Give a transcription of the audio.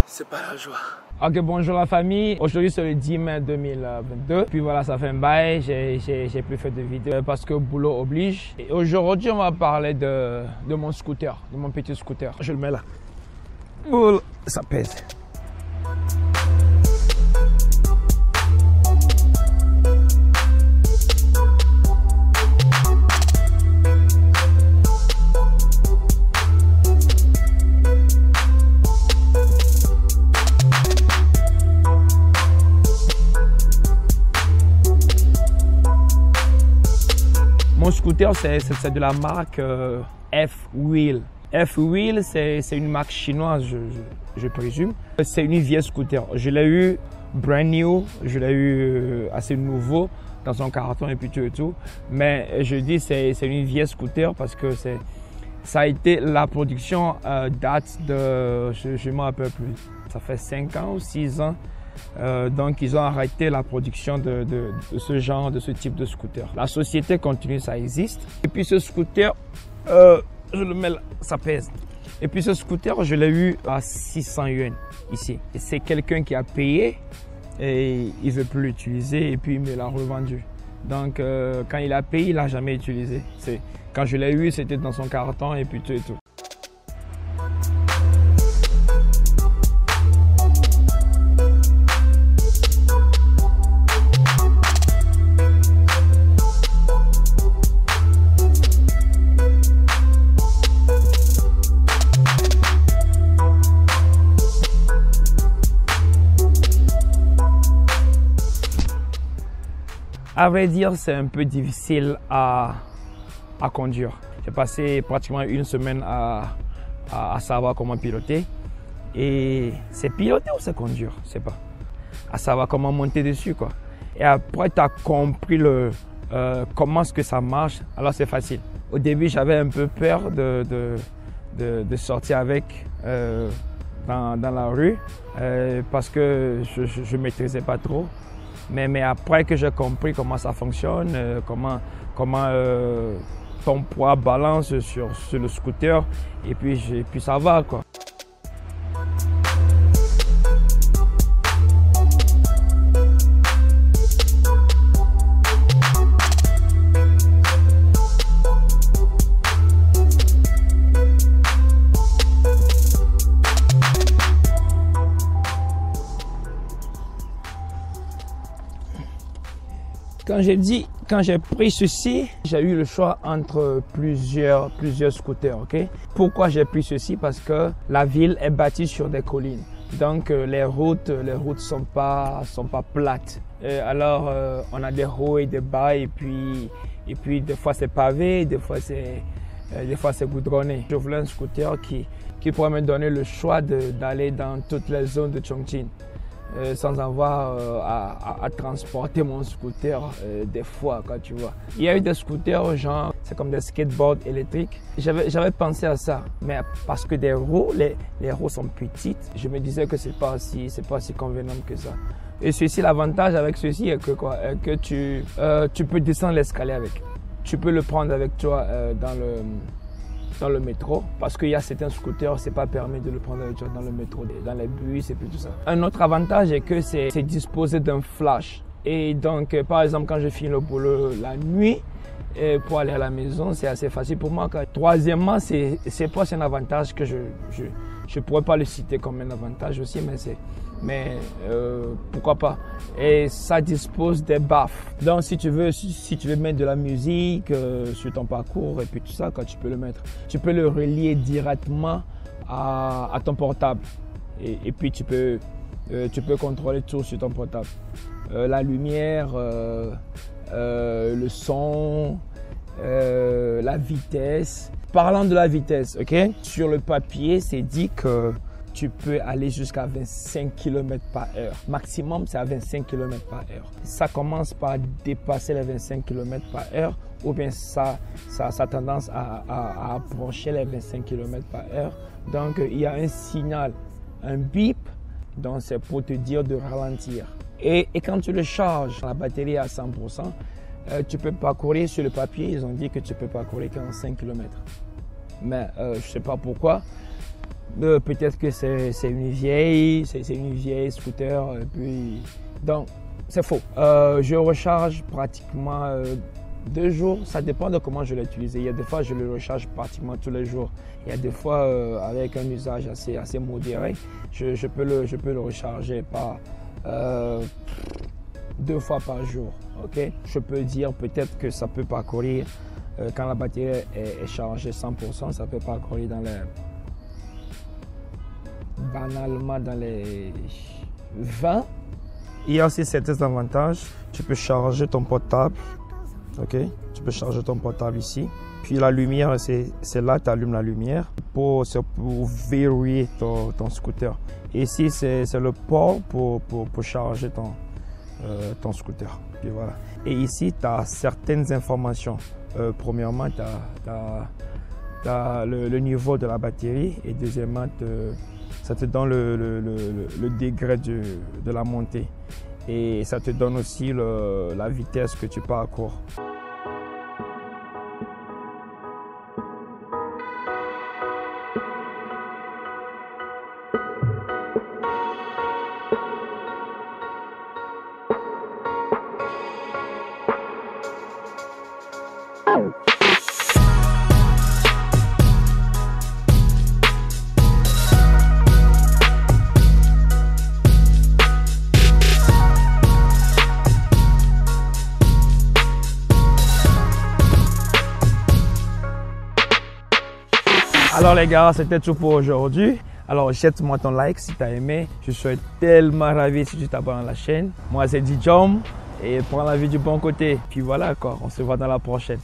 C'est pas la joie. Ok, bonjour la famille. Aujourd'hui c'est le 10 mai 2022. Puis voilà, ça fait un bail. J'ai plus fait de vidéos parce que boulot oblige. Et aujourd'hui, on va parler de mon scooter, de mon petit scooter. Je le mets là. Boule, ça pèse. Mon scooter, c'est de la marque F-Wheel. F-Wheel, c'est une marque chinoise, je présume. C'est une vieille scooter. Je l'ai eu brand new, je l'ai eu assez nouveau dans son carton et puis tout et tout. Mais je dis c'est une vieille scooter parce que ça a été la production date de, je ne me rappelle plus, ça fait 5 ans ou 6 ans. Donc ils ont arrêté la production de ce genre, de ce type de scooter. La société continue, ça existe. Et puis ce scooter, je le mets là, ça pèse. Et puis ce scooter, je l'ai eu à 600 yuan ici. Et c'est quelqu'un qui a payé et il ne veut plus l'utiliser et puis il me l'a revendu. Donc quand il a payé, il n'a jamais utilisé. Quand je l'ai eu, c'était dans son carton et puis tout et tout. À vrai dire, c'est un peu difficile à conduire. J'ai passé pratiquement une semaine à savoir comment piloter. Et c'est piloter ou c'est conduire? Je ne sais pas. À savoir comment monter dessus, quoi. Et après, tu as compris comment est-ce que ça marche. Alors, c'est facile. Au début, j'avais un peu peur de sortir avec dans la rue parce que je ne maîtrisais pas trop. Mais après que j'ai compris comment ça fonctionne, comment ton poids balance sur le scooter, et puis ça va, quoi. Quand j'ai pris ceci, j'ai eu le choix entre plusieurs scooters, ok? Pourquoi j'ai pris ceci? Parce que la ville est bâtie sur des collines. Donc les routes sont pas plates. Alors on a des hauts et des bas et puis des fois c'est pavé, des fois c'est goudronné. Je voulais un scooter qui pourrait me donner le choix d'aller dans toutes les zones de Chongqing. Sans avoir à transporter mon scooter des fois, quoi, tu vois. Il y a eu des scooters, genre, c'est comme des skateboards électriques. J'avais pensé à ça, mais parce que les roues sont petites, je me disais que c'est pas aussi convenant que ça. Et ceci, l'avantage avec ceci est que tu peux descendre l'escalier avec. Tu peux le prendre avec toi dans le métro, parce qu'il y a certains scooters, c'est pas permis de le prendre avec toi dans le métro, dans les bus et puis tout ça. Un autre avantage est que c'est disposé d'un flash. Et donc, par exemple, quand je finis le boulot la nuit, pour aller à la maison, c'est assez facile pour moi. Troisièmement, c'est un avantage que je pourrais pas le citer comme un avantage aussi, mais pourquoi pas. Et ça dispose des baffes. Donc si tu veux mettre de la musique sur ton parcours et puis tout ça, quand tu peux le mettre, tu peux le relier directement à ton portable. Et puis tu peux contrôler tout sur ton portable. La lumière, le son, la vitesse. Parlant de la vitesse, ok? Sur le papier, c'est dit que tu peux aller jusqu'à 25 km/h. Maximum, c'est à 25 km/h. Ça commence par dépasser les 25 km/h ou bien ça a tendance à approcher les 25 km/h. Donc, il y a un signal, un bip, donc c'est pour te dire de ralentir. Et quand tu le charges, la batterie est à 100%, tu peux parcourir sur le papier, ils ont dit que tu peux parcourir 45 km. Mais je ne sais pas pourquoi. Peut-être que c'est une vieille scooter. Puis... Donc, c'est faux. Je recharge pratiquement 2 jours. Ça dépend de comment je l'ai utilisé. Il y a des fois, je le recharge pratiquement tous les jours. Il y a des fois, avec un usage assez modéré, je peux le recharger par 2 fois par jour. Okay? Je peux dire peut-être que ça peut parcourir, quand la batterie est chargée 100%, ça peut parcourir banalement dans les 20. Il y a aussi certains avantages. Tu peux charger ton portable. Ok, tu peux charger ton portable ici. Puis la lumière, c'est là, tu allumes la lumière pour verrouiller ton scooter. Et ici, c'est le port pour charger ton scooter. Puis voilà. Et ici, tu as certaines informations. Premièrement, tu as le niveau de la batterie. Et deuxièmement, ça te donne le degré de la montée. Et ça te donne aussi la vitesse que tu parcours. Alors les gars, c'était tout pour aujourd'hui. Alors jette-moi ton like si tu as aimé. Je serais tellement ravi si tu t'abonnes à la chaîne. Moi c'est Dijom et prends la vie du bon côté. Puis voilà quoi, on se voit dans la prochaine.